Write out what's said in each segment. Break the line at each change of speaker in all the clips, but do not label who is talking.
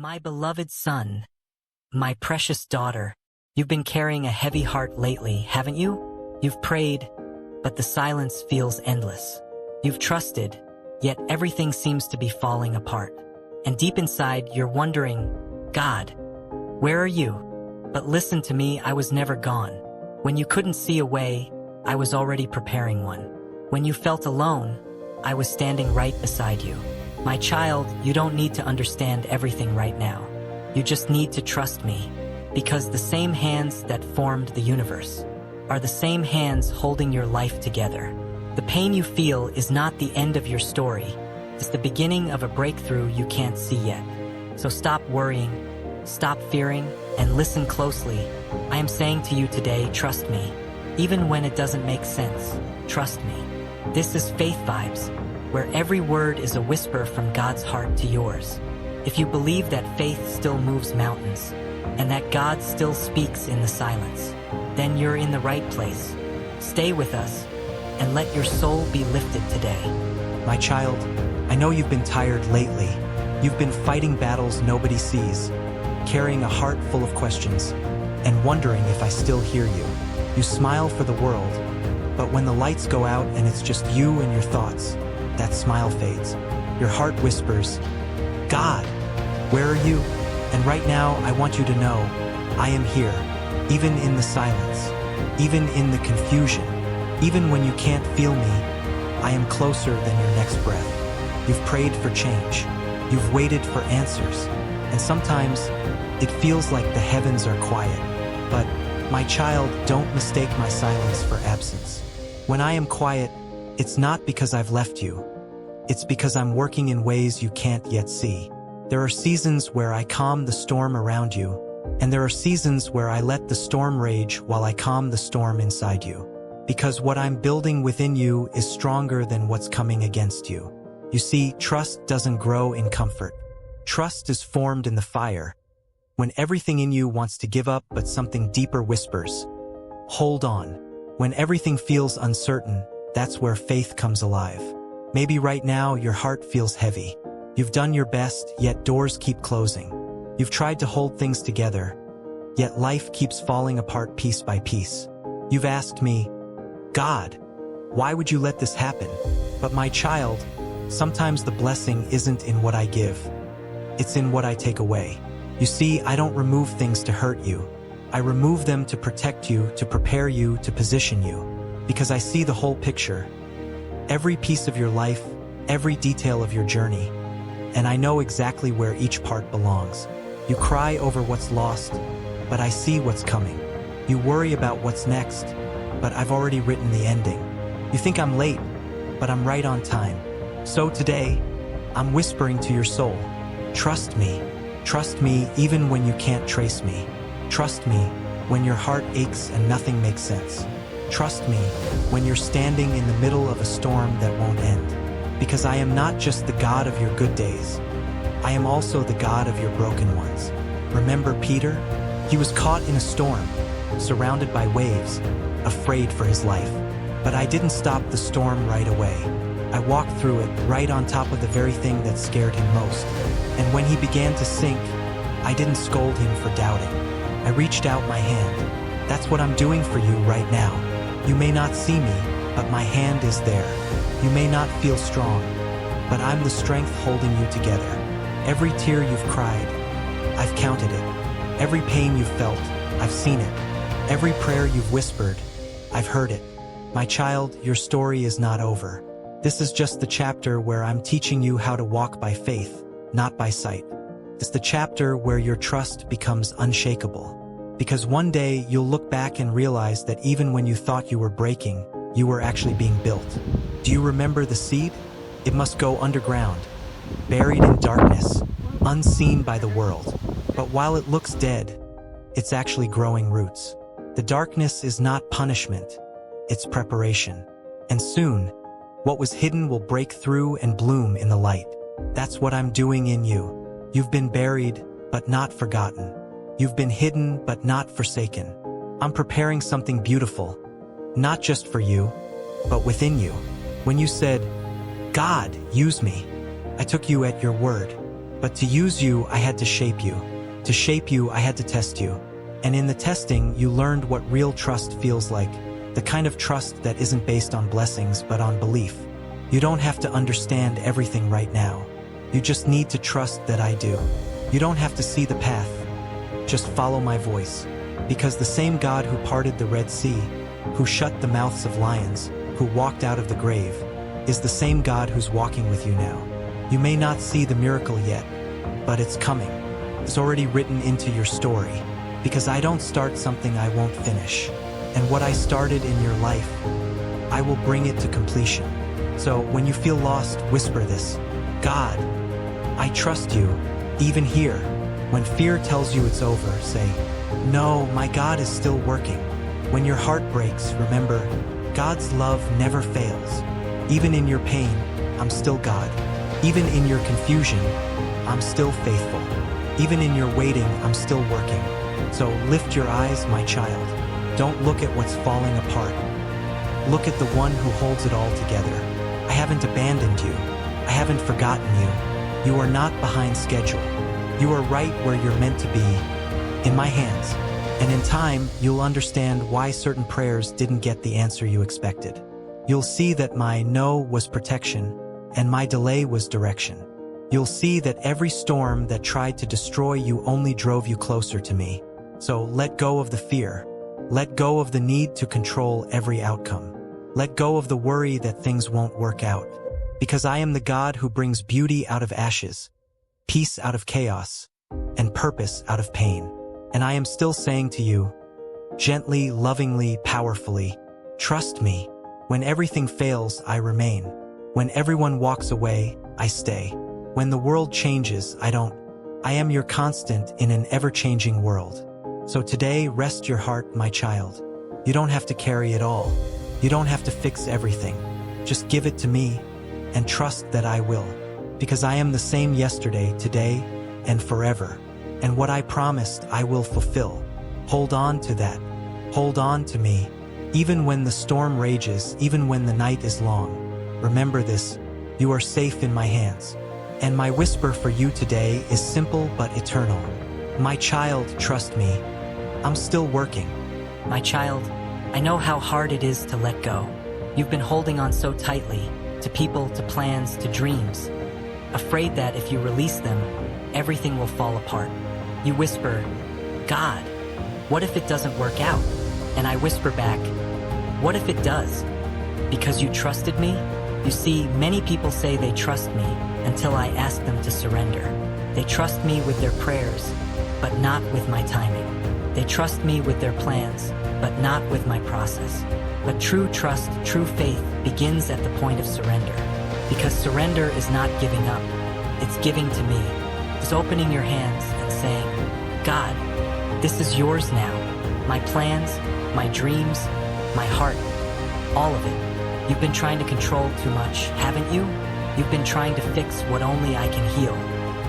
My beloved son, my precious daughter, you've been carrying a heavy heart lately, haven't you? You've prayed, but the silence feels endless. You've trusted, yet everything seems to be falling apart. And deep inside, you're wondering, God, where are you? But listen to me, I was never gone. When you couldn't see a way, I was already preparing one. When you felt alone, I was standing right beside you. My child, you don't need to understand everything right now. You just need to trust me, because the same hands that formed the universe are the same hands holding your life together. The pain you feel is not the end of your story. It's the beginning of a breakthrough you can't see yet. So stop worrying, stop fearing, and listen closely. I am saying to you today, trust me. Even when it doesn't make sense, trust me. This is Faith Vibes, where every word is a whisper from God's heart to yours. If you believe that faith still moves mountains, and that God still speaks in the silence, then you're in the right place. Stay with us, and let your soul be lifted today.
My child, I know you've been tired lately. You've been fighting battles nobody sees, carrying a heart full of questions, and wondering if I still hear you. You smile for the world, but when the lights go out and it's just you and your thoughts, that smile fades. Your heart whispers, God, where are you? And right now, I want you to know, I am here, even in the silence, even in the confusion, even when you can't feel me, I am closer than your next breath. You've prayed for change. You've waited for answers. And sometimes, it feels like the heavens are quiet. But, my child, don't mistake my silence for absence. When I am quiet, it's not because I've left you. It's because I'm working in ways you can't yet see. There are seasons where I calm the storm around you, and there are seasons where I let the storm rage while I calm the storm inside you. Because what I'm building within you is stronger than what's coming against you. You see, trust doesn't grow in comfort. Trust is formed in the fire. When everything in you wants to give up but something deeper whispers, hold on. When everything feels uncertain, that's where faith comes alive. Maybe right now your heart feels heavy. You've done your best, yet doors keep closing. You've tried to hold things together, yet life keeps falling apart piece by piece. You've asked me, God, why would you let this happen? But my child, sometimes the blessing isn't in what I give. It's in what I take away. You see, I don't remove things to hurt you. I remove them to protect you, to prepare you, to position you. Because I see the whole picture. Every piece of your life, every detail of your journey. And I know exactly where each part belongs. You cry over what's lost, but I see what's coming. You worry about what's next, but I've already written the ending. You think I'm late, but I'm right on time. So today, I'm whispering to your soul, trust me. Trust me even when you can't trace me. Trust me when your heart aches and nothing makes sense. Trust me when you're standing in the middle of a storm that won't end. Because I am not just the God of your good days. I am also the God of your broken ones. Remember Peter? He was caught in a storm, surrounded by waves, afraid for his life. But I didn't stop the storm right away. I walked through it right on top of the very thing that scared him most. And when he began to sink, I didn't scold him for doubting. I reached out my hand. That's what I'm doing for you right now. You may not see me, but my hand is there. You may not feel strong, but I'm the strength holding you together. Every tear you've cried, I've counted it. Every pain you've felt, I've seen it. Every prayer you've whispered, I've heard it. My child, your story is not over. This is just the chapter where I'm teaching you how to walk by faith, not by sight. It's the chapter where your trust becomes unshakable. Because one day you'll look back and realize that even when you thought you were breaking, you were actually being built. Do you remember the seed? It must go underground, buried in darkness, unseen by the world. But while it looks dead, it's actually growing roots. The darkness is not punishment, it's preparation. And soon, what was hidden will break through and bloom in the light. That's what I'm doing in you. You've been buried, but not forgotten. You've been hidden, but not forsaken. I'm preparing something beautiful, not just for you, but within you. When you said, God, use me, I took you at your word. But to use you, I had to shape you. To shape you, I had to test you. And in the testing, you learned what real trust feels like. The kind of trust that isn't based on blessings, but on belief. You don't have to understand everything right now. You just need to trust that I do. You don't have to see the path. Just follow my voice. Because the same God who parted the Red Sea, who shut the mouths of lions, who walked out of the grave, is the same God who's walking with you now. You may not see the miracle yet, but it's coming. It's already written into your story. Because I don't start something I won't finish. And what I started in your life, I will bring it to completion. So when you feel lost, whisper this: God, I trust you, even here. When fear tells you it's over, say, no, my God is still working. When your heart breaks, remember, God's love never fails. Even in your pain, I'm still God. Even in your confusion, I'm still faithful. Even in your waiting, I'm still working. So lift your eyes, my child. Don't look at what's falling apart. Look at the one who holds it all together. I haven't abandoned you. I haven't forgotten you. You are not behind schedule. You are right where you're meant to be, in my hands. And in time, you'll understand why certain prayers didn't get the answer you expected. You'll see that my no was protection, and my delay was direction. You'll see that every storm that tried to destroy you only drove you closer to me. So let go of the fear. Let go of the need to control every outcome. Let go of the worry that things won't work out. Because I am the God who brings beauty out of ashes, peace out of chaos, and purpose out of pain. And I am still saying to you, gently, lovingly, powerfully, trust me. When everything fails, I remain. When everyone walks away, I stay. When the world changes, I don't. I am your constant in an ever-changing world. So today, rest your heart, my child. You don't have to carry it all. You don't have to fix everything. Just give it to me and trust that I will. Because I am the same yesterday, today, and forever. And what I promised, I will fulfill. Hold on to that. Hold on to me. Even when the storm rages, even when the night is long. Remember this, you are safe in my hands. And my whisper for you today is simple but eternal. My child, trust me. I'm still working.
My child, I know how hard it is to let go. You've been holding on so tightly, to people, to plans, to dreams. Afraid that if you release them, everything will fall apart. You whisper, God, what if it doesn't work out? And I whisper back, what if it does? Because you trusted me? You see, many people say they trust me until I ask them to surrender. They trust me with their prayers, but not with my timing. They trust me with their plans, but not with my process. But true trust, true faith begins at the point of surrender. Because surrender is not giving up, it's giving to me. It's opening your hands and saying, God, this is yours now. My plans, my dreams, my heart, all of it. You've been trying to control too much, haven't you? You've been trying to fix what only I can heal.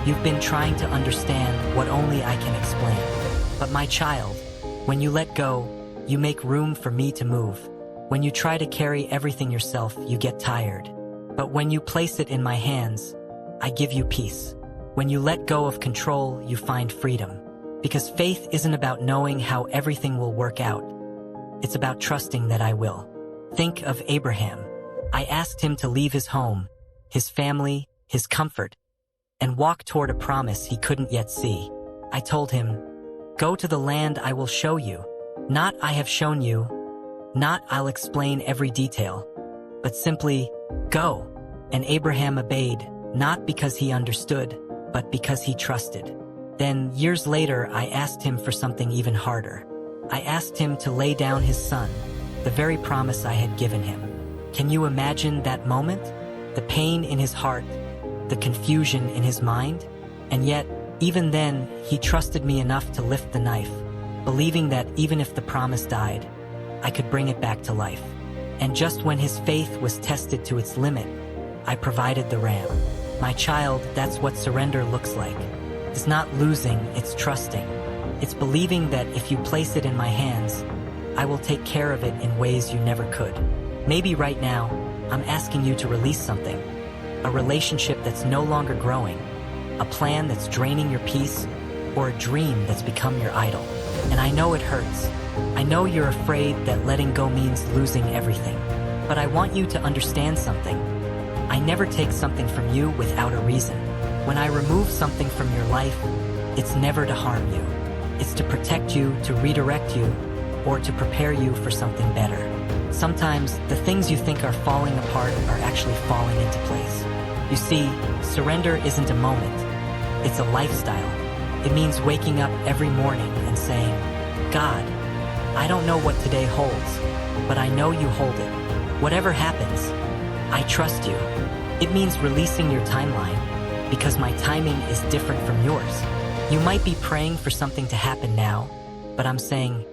You've been trying to understand what only I can explain. But my child, when you let go, you make room for me to move. When you try to carry everything yourself, you get tired. But when you place it in my hands, I give you peace. When you let go of control, you find freedom. Because faith isn't about knowing how everything will work out. It's about trusting that I will. Think of Abraham. I asked him to leave his home, his family, his comfort, and walk toward a promise he couldn't yet see. I told him, go to the land I will show you. Not I have shown you, not I'll explain every detail, but simply, go. And Abraham obeyed, not because he understood, but because he trusted. Then, years later, I asked him for something even harder. I asked him to lay down his son, the very promise I had given him. Can you imagine that moment? The pain in his heart, the confusion in his mind? And yet, even then, he trusted me enough to lift the knife, believing that even if the promise died, I could bring it back to life. And just when his faith was tested to its limit, I provided the ram. My child, that's what surrender looks like. It's not losing, it's trusting. It's believing that if you place it in my hands, I will take care of it in ways you never could. Maybe right now, I'm asking you to release something. A relationship that's no longer growing. a plan that's draining your peace, or a dream that's become your idol. And I know it hurts. I know you're afraid that letting go means losing everything. But I want you to understand something. I never take something from you without a reason. When I remove something from your life, it's never to harm you. It's to protect you, to redirect you, or to prepare you for something better. Sometimes the things you think are falling apart are actually falling into place. You see, surrender isn't a moment. It's a lifestyle. It means waking up every morning and saying, God, I don't know what today holds, but I know you hold it. Whatever happens, I trust you. It means releasing your timeline, because my timing is different from yours. You might be praying for something to happen now, but I'm saying,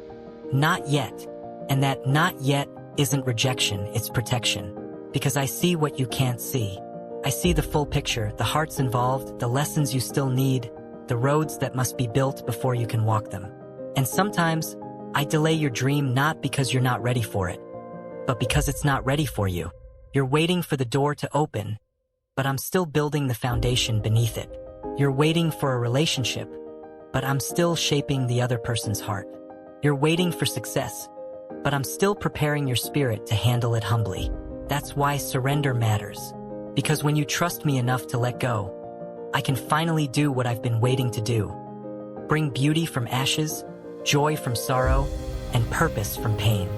not yet. And that not yet isn't rejection, it's protection. Because I see what you can't see. I see the full picture, the hearts involved, the lessons you still need, the roads that must be built before you can walk them. And sometimes, I delay your dream not because you're not ready for it, but because it's not ready for you. You're waiting for the door to open, but I'm still building the foundation beneath it. You're waiting for a relationship, but I'm still shaping the other person's heart. You're waiting for success, but I'm still preparing your spirit to handle it humbly. That's why surrender matters. Because when you trust me enough to let go, I can finally do what I've been waiting to do. Bring beauty from ashes, joy from sorrow, and purpose from pain.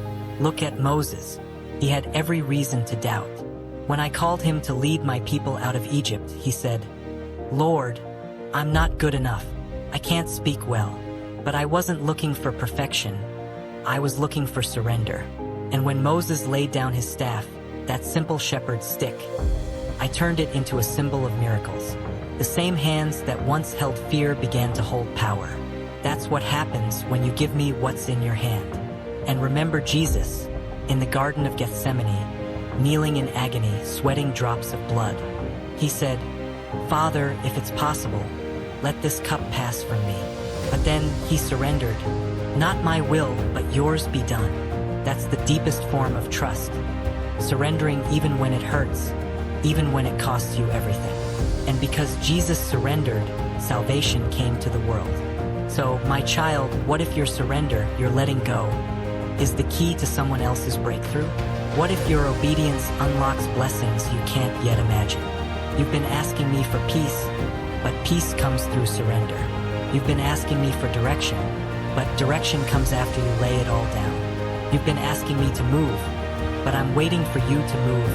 Look at Moses. He had every reason to doubt. When I called him to lead my people out of Egypt, he said, Lord, I'm not good enough. I can't speak well. But I wasn't looking for perfection. I was looking for surrender. And when Moses laid down his staff, that simple shepherd's stick, I turned it into a symbol of miracles. The same hands that once held fear began to hold power. That's what happens when you give me what's in your hand. And remember Jesus, in the Garden of Gethsemane, kneeling in agony, sweating drops of blood. He said, Father, if it's possible, let this cup pass from me. But then he surrendered. Not my will, but yours be done. That's the deepest form of trust. Surrendering even when it hurts, even when it costs you everything. And because Jesus surrendered, salvation came to the world. So, my child, what if your surrender, your letting go, is the key to someone else's breakthrough? What if your obedience unlocks blessings you can't yet imagine? You've been asking me for peace, but peace comes through surrender. You've been asking me for direction, but direction comes after you lay it all down. You've been asking me to move, but I'm waiting for you to move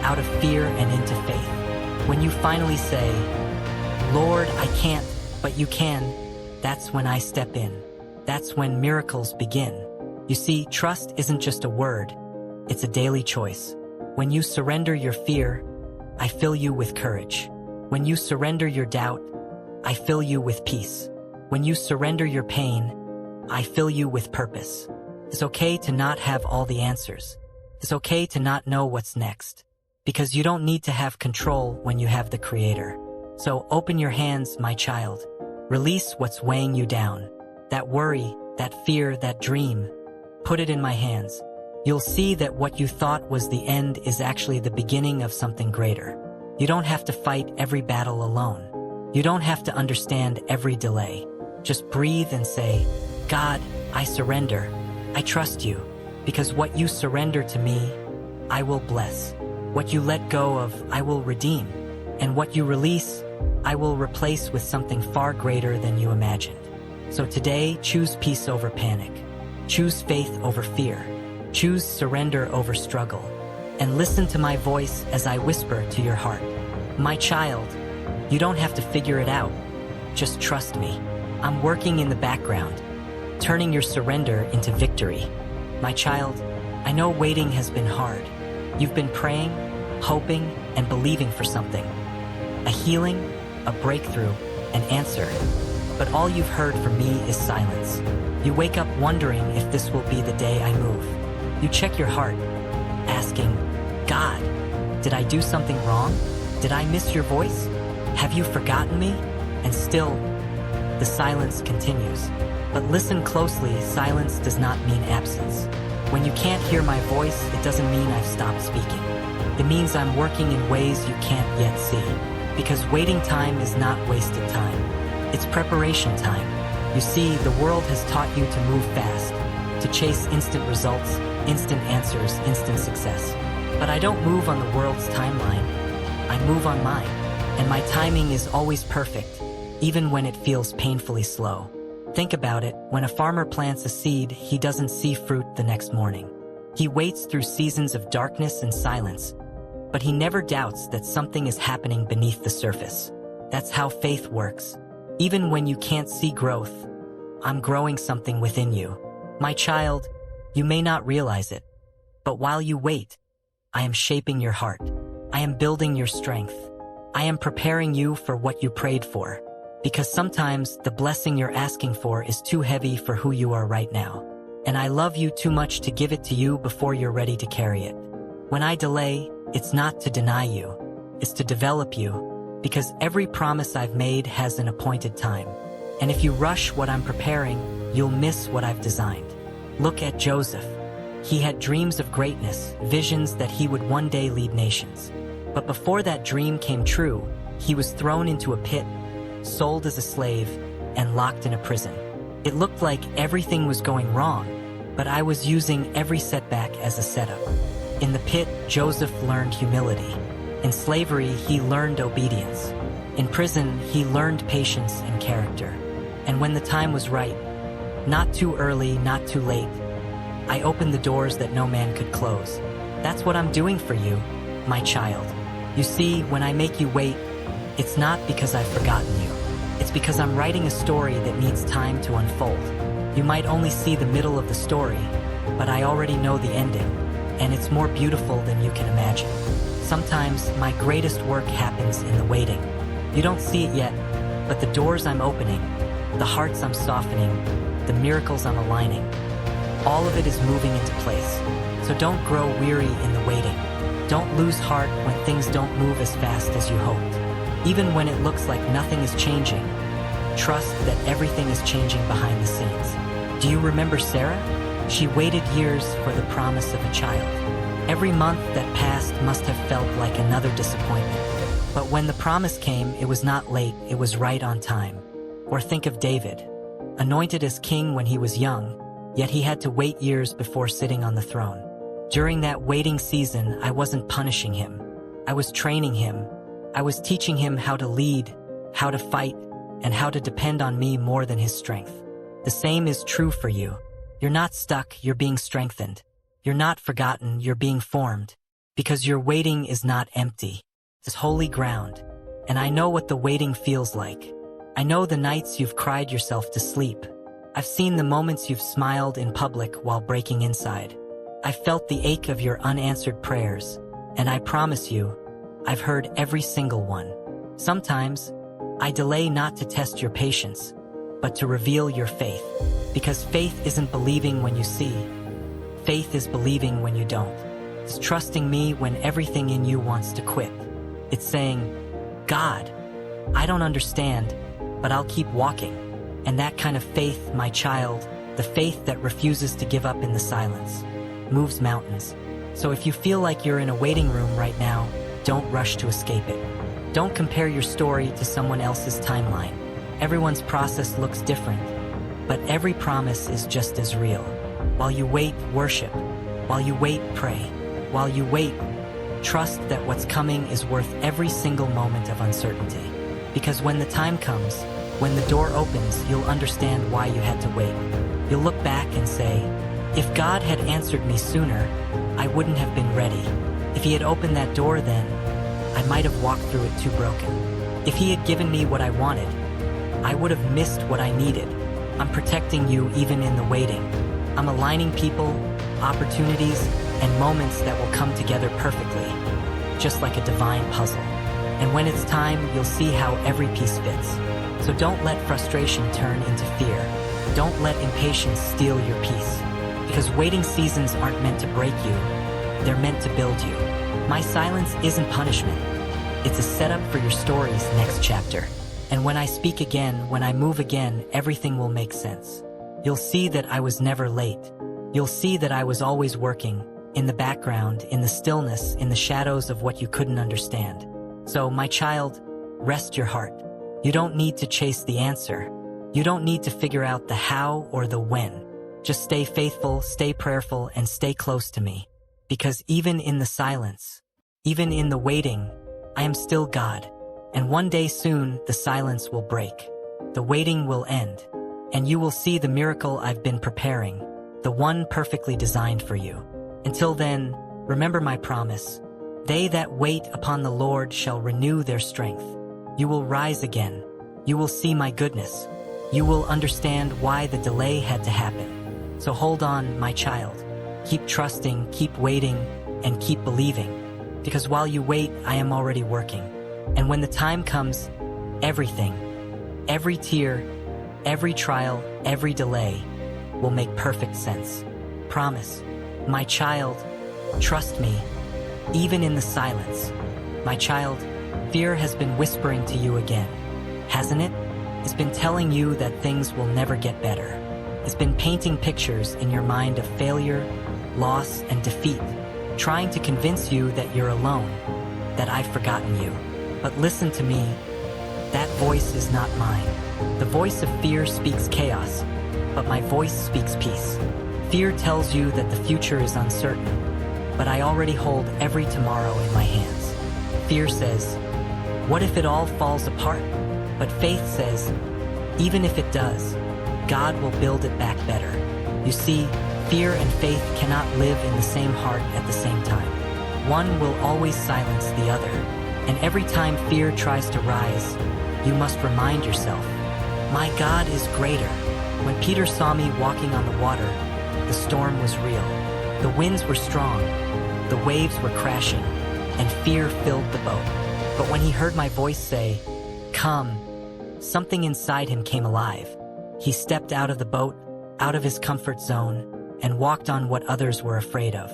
out of fear and into faith. When you finally say, Lord, I can't, but you can, that's when I step in. That's when miracles begin. You see, trust isn't just a word, it's a daily choice. When you surrender your fear, I fill you with courage. When you surrender your doubt, I fill you with peace. When you surrender your pain, I fill you with purpose. It's okay to not have all the answers. It's okay to not know what's next. Because you don't need to have control when you have the Creator. So open your hands, my child. Release what's weighing you down. That worry, that fear, that dream. Put it in my hands. You'll see that what you thought was the end is actually the beginning of something greater. You don't have to fight every battle alone. You don't have to understand every delay. Just breathe and say, God, I surrender. I trust you. Because what you surrender to me, I will bless. What you let go of, I will redeem. And what you release, I will replace with something far greater than you imagined. So today, choose peace over panic. Choose faith over fear. Choose surrender over struggle. And listen to my voice as I whisper to your heart. My child, you don't have to figure it out. Just trust me. I'm working in the background, turning your surrender into victory. My child, I know waiting has been hard. You've been praying, hoping, and believing for something. A healing, a breakthrough, an answer. But all you've heard from me is silence. You wake up wondering if this will be the day I move. You check your heart, asking, God, did I do something wrong? Did I miss your voice? Have you forgotten me? And still, the silence continues. But listen closely, silence does not mean absence. When you can't hear my voice, it doesn't mean I've stopped speaking. It means I'm working in ways you can't yet see. Because waiting time is not wasted time. It's preparation time. You see, the world has taught you to move fast, to chase instant results, instant answers, instant success. But I don't move on the world's timeline. I move on mine. And my timing is always perfect, even when it feels painfully slow. Think about it, when a farmer plants a seed, he doesn't see fruit the next morning. He waits through seasons of darkness and silence, but he never doubts that something is happening beneath the surface. That's how faith works. Even when you can't see growth, I'm growing something within you. My child, you may not realize it, but while you wait, I am shaping your heart. I am building your strength. I am preparing you for what you prayed for. Because sometimes the blessing you're asking for is too heavy for who you are right now. And I love you too much to give it to you before you're ready to carry it. When I delay, it's not to deny you, it's to develop you. Because every promise I've made has an appointed time. And if you rush what I'm preparing, you'll miss what I've designed. Look at Joseph. He had dreams of greatness, visions that he would one day lead nations. But before that dream came true, he was thrown into a pit, sold as a slave, and locked in a prison. It looked like everything was going wrong, but I was using every setback as a setup. In the pit, Joseph learned humility. In slavery, he learned obedience. In prison, he learned patience and character. And when the time was right, not too early, not too late, I opened the doors that no man could close. That's what I'm doing for you, my child. You see, when I make you wait, it's not because I've forgotten you. It's because I'm writing a story that needs time to unfold. You might only see the middle of the story, but I already know the ending, and it's more beautiful than you can imagine. Sometimes my greatest work happens in the waiting. You don't see it yet, but the doors I'm opening, the hearts I'm softening, the miracles I'm aligning, all of it is moving into place. So don't grow weary in the waiting. Don't lose heart when things don't move as fast as you hoped. Even when it looks like nothing is changing, trust that everything is changing behind the scenes. Do you remember Sarah? She waited years for the promise of a child. Every month that passed must have felt like another disappointment. But when the promise came, it was not late, it was right on time. Or think of David, anointed as king when he was young, yet he had to wait years before sitting on the throne. During that waiting season, I wasn't punishing him. I was training him. I was teaching him how to lead, how to fight, and how to depend on me more than his strength. The same is true for you. You're not stuck, you're being strengthened. You're not forgotten, you're being formed. Because your waiting is not empty. It's holy ground. And I know what the waiting feels like. I know the nights you've cried yourself to sleep. I've seen the moments you've smiled in public while breaking inside. I've felt the ache of your unanswered prayers. And I promise you, I've heard every single one. Sometimes, I delay not to test your patience, but to reveal your faith. Because faith isn't believing when you see. Faith is believing when you don't. It's trusting me when everything in you wants to quit. It's saying, God, I don't understand, but I'll keep walking. And that kind of faith, my child, the faith that refuses to give up in the silence, moves mountains. So if you feel like you're in a waiting room right now, don't rush to escape it. Don't compare your story to someone else's timeline. Everyone's process looks different, but every promise is just as real. While you wait, worship. While you wait, pray. While you wait, trust that what's coming is worth every single moment of uncertainty. Because when the time comes, when the door opens, you'll understand why you had to wait. You'll look back and say, if God had answered me sooner, I wouldn't have been ready. If he had opened that door then, I might have walked through it too broken. If he had given me what I wanted, I would have missed what I needed. I'm protecting you even in the waiting. I'm aligning people, opportunities, and moments that will come together perfectly, just like a divine puzzle. And when it's time, you'll see how every piece fits. So don't let frustration turn into fear. Don't let impatience steal your peace. Because waiting seasons aren't meant to break you, they're meant to build you. My silence isn't punishment. It's a setup for your story's next chapter. And when I speak again, when I move again, everything will make sense. You'll see that I was never late. You'll see that I was always working, in the background, in the stillness, in the shadows of what you couldn't understand. So, my child, rest your heart. You don't need to chase the answer. You don't need to figure out the how or the when. Just stay faithful, stay prayerful, and stay close to me. Because even in the silence, even in the waiting, I am still God. And one day soon, the silence will break. The waiting will end. And you will see the miracle I've been preparing, the one perfectly designed for you. Until then, remember my promise. They that wait upon the Lord shall renew their strength. You will rise again. You will see my goodness. You will understand why the delay had to happen. So hold on, my child. Keep trusting, keep waiting, and keep believing. Because while you wait, I am already working. And when the time comes, everything, every tear, every trial, every delay will make perfect sense. Promise. My child, trust me, even in the silence. My child, fear has been whispering to you again, hasn't it? It's been telling you that things will never get better. It's been painting pictures in your mind of failure, loss, and defeat, trying to convince you that you're alone, that I've forgotten you. But listen to me, that voice is not mine. The voice of fear speaks chaos, but my voice speaks peace. Fear tells you that the future is uncertain, but I already hold every tomorrow in my hands. Fear says, what if it all falls apart? But faith says, even if it does, God will build it back better. You see, fear and faith cannot live in the same heart at the same time. One will always silence the other. And every time fear tries to rise, you must remind yourself, my God is greater. When Peter saw me walking on the water, the storm was real. The winds were strong, the waves were crashing, and fear filled the boat. But when he heard my voice say, come, something inside him came alive. He stepped out of the boat, out of his comfort zone, and walked on what others were afraid of.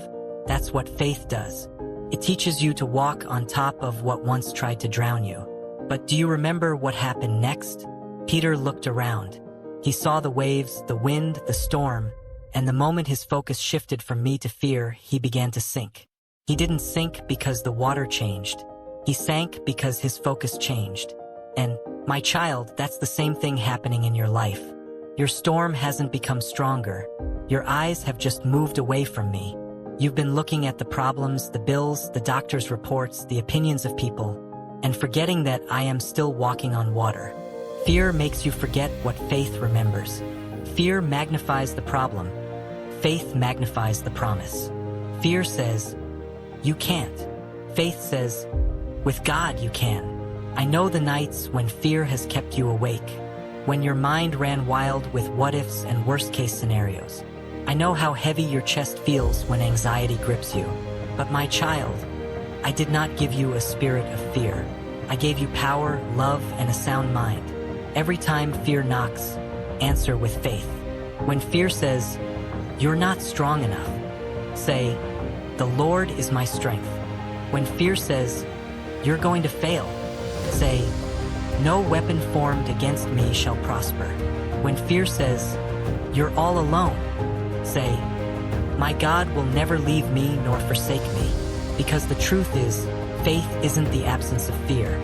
That's what faith does. It teaches you to walk on top of what once tried to drown you. But do you remember what happened next? Peter looked around. He saw the waves, the wind, the storm, and the moment his focus shifted from me to fear, he began to sink. He didn't sink because the water changed. He sank because his focus changed. And, my child, that's the same thing happening in your life. Your storm hasn't become stronger. Your eyes have just moved away from me. You've been looking at the problems, the bills, the doctor's reports, the opinions of people, and forgetting that I am still walking on water. Fear makes you forget what faith remembers. Fear magnifies the problem. Faith magnifies the promise. Fear says, you can't. Faith says, with God you can. I know the nights when fear has kept you awake, when your mind ran wild with what-ifs and worst-case scenarios. I know how heavy your chest feels when anxiety grips you. But my child, I did not give you a spirit of fear. I gave you power, love, and a sound mind. Every time fear knocks, answer with faith. When fear says, you're not strong enough, say, the Lord is my strength. When fear says, you're going to fail, say, no weapon formed against me shall prosper. When fear says, you're all alone, say, my God will never leave me nor forsake me. Because the truth is, faith isn't the absence of fear.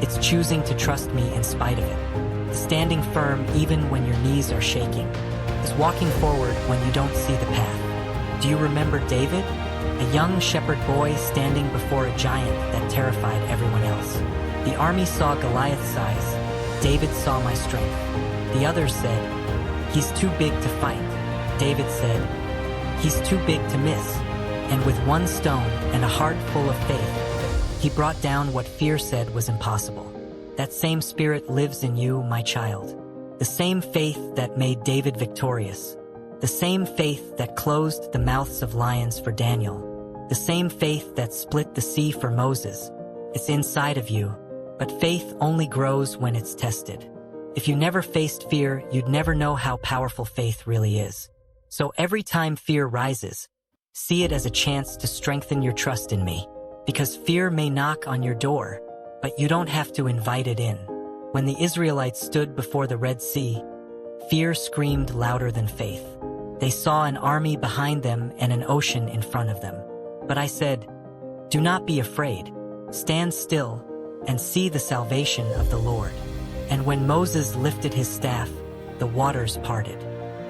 It's choosing to trust me in spite of it. Standing firm even when your knees are shaking. It's walking forward when you don't see the path. Do you remember David? A young shepherd boy standing before a giant that terrified everyone else. The army saw Goliath's size. David saw my strength. The others said, he's too big to fight. David said, he's too big to miss. And with one stone and a heart full of faith, he brought down what fear said was impossible. That same spirit lives in you, my child. The same faith that made David victorious. The same faith that closed the mouths of lions for Daniel. The same faith that split the sea for Moses. It's inside of you, but faith only grows when it's tested. If you never faced fear, you'd never know how powerful faith really is. So every time fear rises, see it as a chance to strengthen your trust in me. Because fear may knock on your door, but you don't have to invite it in. When the Israelites stood before the Red Sea, fear screamed louder than faith. They saw an army behind them and an ocean in front of them. But I said, do not be afraid. Stand still, and see the salvation of the Lord. And when Moses lifted his staff, the waters parted,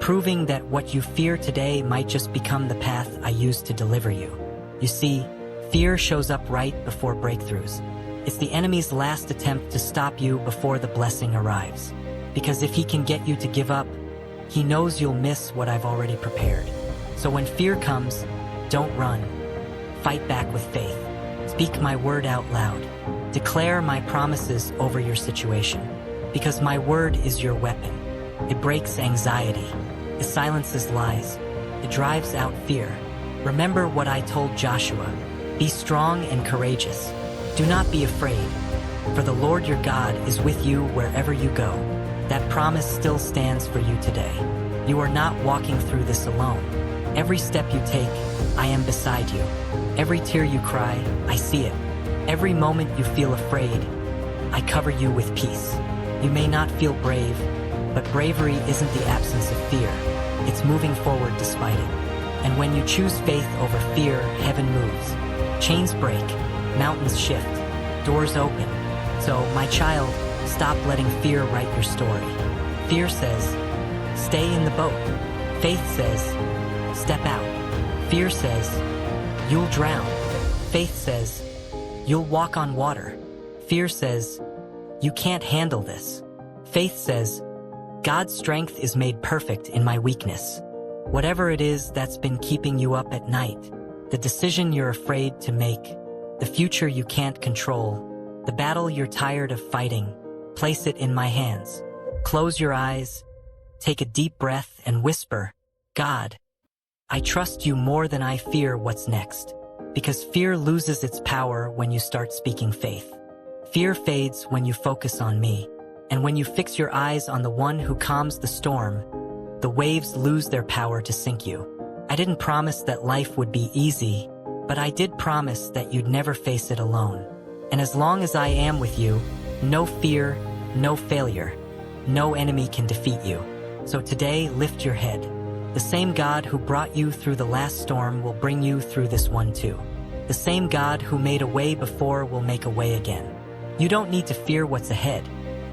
proving that what you fear today might just become the path I use to deliver you. You see, fear shows up right before breakthroughs. It's the enemy's last attempt to stop you before the blessing arrives. Because if he can get you to give up, he knows you'll miss what I've already prepared. So when fear comes, don't run. Fight back with faith. Speak my word out loud. Declare my promises over your situation. Because my word is your weapon. It breaks anxiety. It silences lies. It drives out fear. Remember what I told Joshua. Be strong and courageous. Do not be afraid, for the Lord your God is with you wherever you go. That promise still stands for you today. You are not walking through this alone. Every step you take, I am beside you. Every tear you cry, I see it. Every moment you feel afraid, I cover you with peace. You may not feel brave, but bravery isn't the absence of fear. It's moving forward despite it. And when you choose faith over fear, heaven moves. Chains break, mountains shift, doors open. So, my child, stop letting fear write your story. Fear says, stay in the boat. Faith says, step out. Fear says, you'll drown. Faith says, you'll walk on water. Fear says, you can't handle this. Faith says, God's strength is made perfect in my weakness. Whatever it is that's been keeping you up at night, the decision you're afraid to make, the future you can't control, the battle you're tired of fighting, place it in my hands. Close your eyes, take a deep breath and whisper, God, I trust you more than I fear what's next. Because fear loses its power when you start speaking faith. Fear fades when you focus on me. And when you fix your eyes on the one who calms the storm, the waves lose their power to sink you. I didn't promise that life would be easy, but I did promise that you'd never face it alone. And as long as I am with you, no fear, no failure, no enemy can defeat you. So today, lift your head. The same God who brought you through the last storm will bring you through this one too. The same God who made a way before will make a way again. You don't need to fear what's ahead,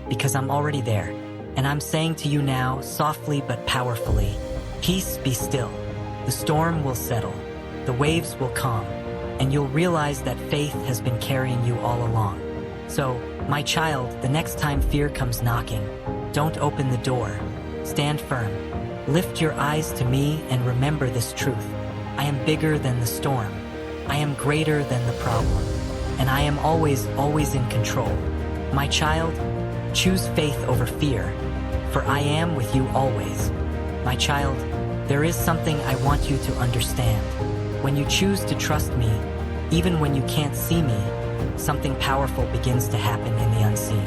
because I'm already there. And I'm saying to you now, softly but powerfully, peace, be still. The storm will settle, the waves will calm, and you'll realize that faith has been carrying you all along. So, my child, the next time fear comes knocking, don't open the door. Stand firm. Lift your eyes to me and remember this truth. I am bigger than the storm. I am greater than the problem. And I am always in control. My child, choose faith over fear, for I am with you always. My child, there is something I want you to understand. When you choose to trust me, even when you can't see me, something powerful begins to happen in the unseen.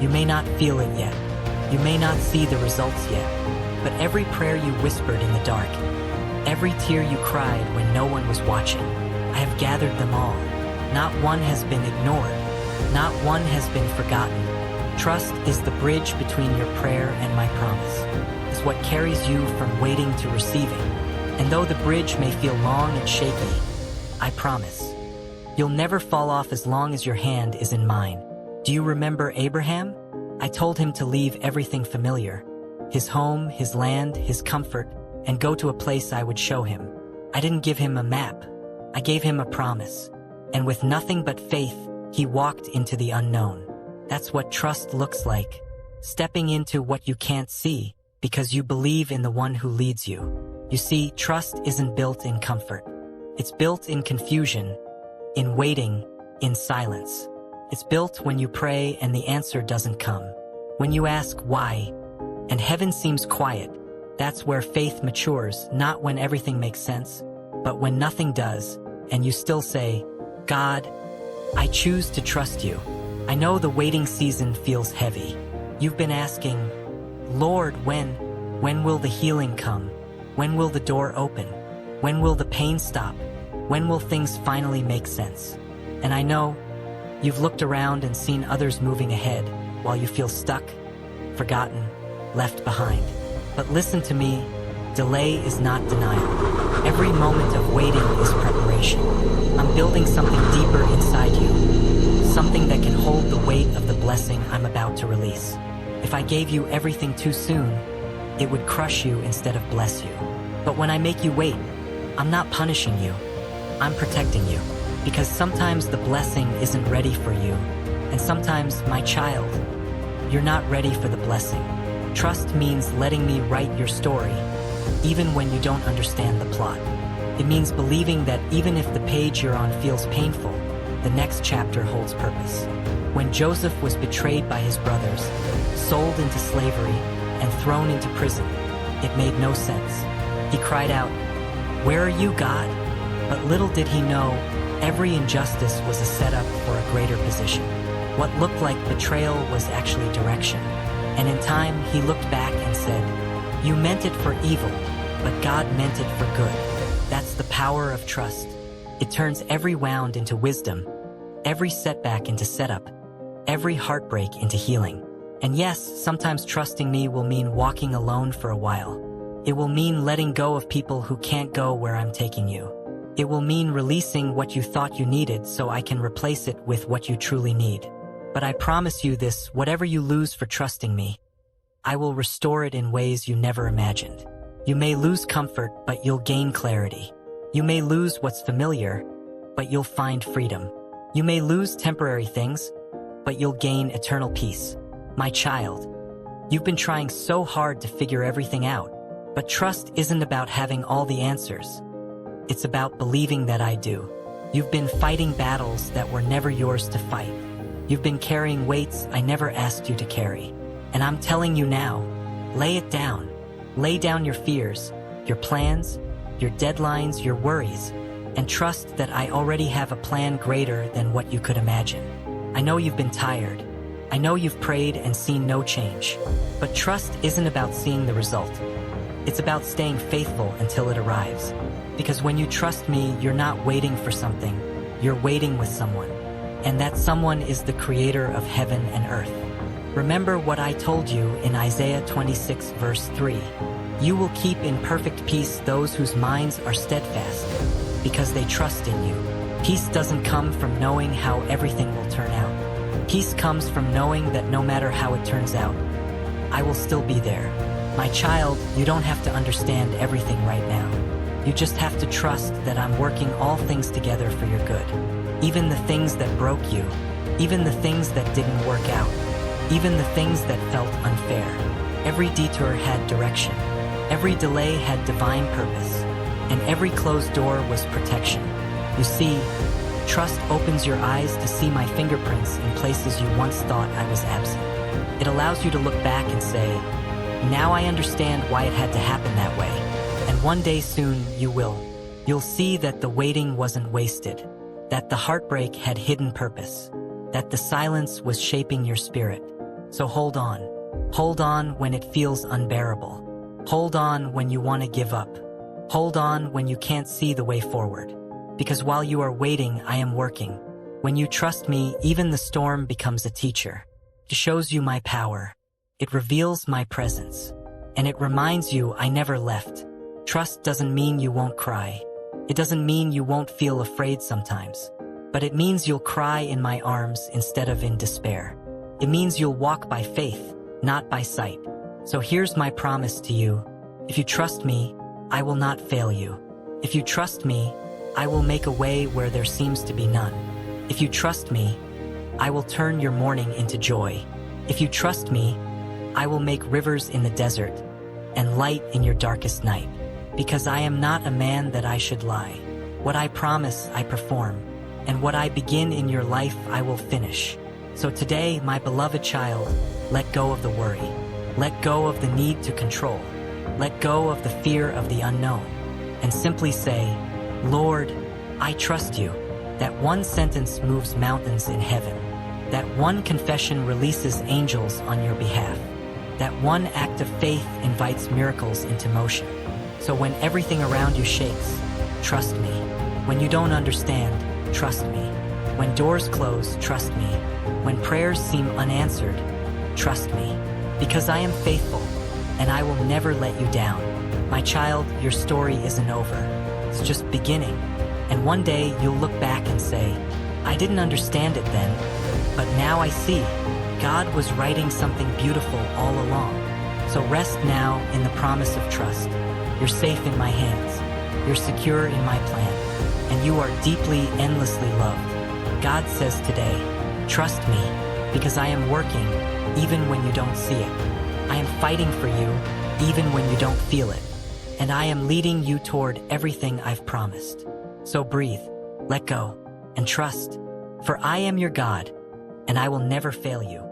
You may not feel it yet. You may not see the results yet. But every prayer you whispered in the dark, every tear you cried when no one was watching, I have gathered them all. Not one has been ignored. Not one has been forgotten. Trust is the bridge between your prayer and my promise. It's what carries you from waiting to receiving. And though the bridge may feel long and shaky, I promise, you'll never fall off as long as your hand is in mine. Do you remember Abraham? I told him to leave everything familiar, his home, his land, his comfort, and go to a place I would show him. I didn't give him a map. I gave him a promise. And with nothing but faith, he walked into the unknown. That's what trust looks like. Stepping into what you can't see because you believe in the one who leads you. You see, trust isn't built in comfort. It's built in confusion, in waiting, in silence. It's built when you pray and the answer doesn't come. When you ask why, and heaven seems quiet, that's where faith matures, not when everything makes sense, but when nothing does, and you still say, God, I choose to trust you. I know the waiting season feels heavy. You've been asking, Lord, when will the healing come? When will the door open? When will the pain stop? When will things finally make sense? And I know you've looked around and seen others moving ahead while you feel stuck, forgotten, left behind. But listen to me, delay is not denial. Every moment of waiting is preparation. I'm building something deeper inside you, something that can hold the weight of the blessing I'm about to release. If I gave you everything too soon, it would crush you instead of bless you. But when I make you wait, I'm not punishing you, I'm protecting you. Because sometimes the blessing isn't ready for you, and sometimes, my child, you're not ready for the blessing. Trust means letting me write your story, even when you don't understand the plot. It means believing that even if the page you're on feels painful, the next chapter holds purpose. When Joseph was betrayed by his brothers, sold into slavery, and thrown into prison, it made no sense. He cried out, "Where are you, God?" But little did he know, every injustice was a setup for a greater position. What looked like betrayal was actually direction. And in time, he looked back and said, "You meant it for evil, but God meant it for good." That's the power of trust. It turns every wound into wisdom, every setback into setup, every heartbreak into healing. And yes, sometimes trusting me will mean walking alone for a while. It will mean letting go of people who can't go where I'm taking you. It will mean releasing what you thought you needed so I can replace it with what you truly need. But I promise you this, whatever you lose for trusting me, I will restore it in ways you never imagined. You may lose comfort, but you'll gain clarity. You may lose what's familiar, but you'll find freedom. You may lose temporary things, but you'll gain eternal peace. My child, you've been trying so hard to figure everything out, but trust isn't about having all the answers. It's about believing that I do. You've been fighting battles that were never yours to fight. You've been carrying weights I never asked you to carry. And I'm telling you now, lay it down. Lay down your fears, your plans, your deadlines, your worries, and trust that I already have a plan greater than what you could imagine. I know you've been tired. I know you've prayed and seen no change. But trust isn't about seeing the result. It's about staying faithful until it arrives. Because when you trust me, you're not waiting for something. You're waiting with someone. And that someone is the creator of heaven and earth. Remember what I told you in Isaiah 26 verse 3. You will keep in perfect peace those whose minds are steadfast, because they trust in you. Peace doesn't come from knowing how everything will turn out. Peace comes from knowing that no matter how it turns out, I will still be there. My child, you don't have to understand everything right now. You just have to trust that I'm working all things together for your good. Even the things that broke you, even the things that didn't work out, even the things that felt unfair. Every detour had direction. Every delay had divine purpose. And every closed door was protection. You see, trust opens your eyes to see my fingerprints in places you once thought I was absent. It allows you to look back and say, now I understand why it had to happen that way. And one day soon you will. You'll see that the waiting wasn't wasted, that the heartbreak had hidden purpose, that the silence was shaping your spirit. So hold on. Hold on when it feels unbearable. Hold on when you want to give up. Hold on when you can't see the way forward. Because while you are waiting, I am working. When you trust me, even the storm becomes a teacher. It shows you my power. It reveals my presence. And it reminds you I never left. Trust doesn't mean you won't cry. It doesn't mean you won't feel afraid sometimes. But it means you'll cry in my arms instead of in despair. It means you'll walk by faith, not by sight. So here's my promise to you. If you trust me, I will not fail you. If you trust me, I will make a way where there seems to be none. If you trust me, I will turn your mourning into joy. If you trust me, I will make rivers in the desert and light in your darkest night. Because I am not a man that I should lie. What I promise, I perform. And what I begin in your life, I will finish. So today, my beloved child, let go of the worry. Let go of the need to control. Let go of the fear of the unknown. And simply say, Lord, I trust you. That one sentence moves mountains in heaven. That one confession releases angels on your behalf. That one act of faith invites miracles into motion. So when everything around you shakes, trust me. When you don't understand, trust me. When doors close, trust me. When prayers seem unanswered, trust me. Because I am faithful, and I will never let you down. My child, your story isn't over. It's just beginning. And one day you'll look back and say, I didn't understand it then, But now I see, God was writing something beautiful all along. So rest now in the promise of trust. You're safe in my hands. You're secure in my plan. And you are deeply, endlessly loved. God says today, trust me, because I am working even when you don't see it. I am fighting for you even when you don't feel it. And I am leading you toward everything I've promised. So breathe, let go, and trust. For I am your God, and I will never fail you.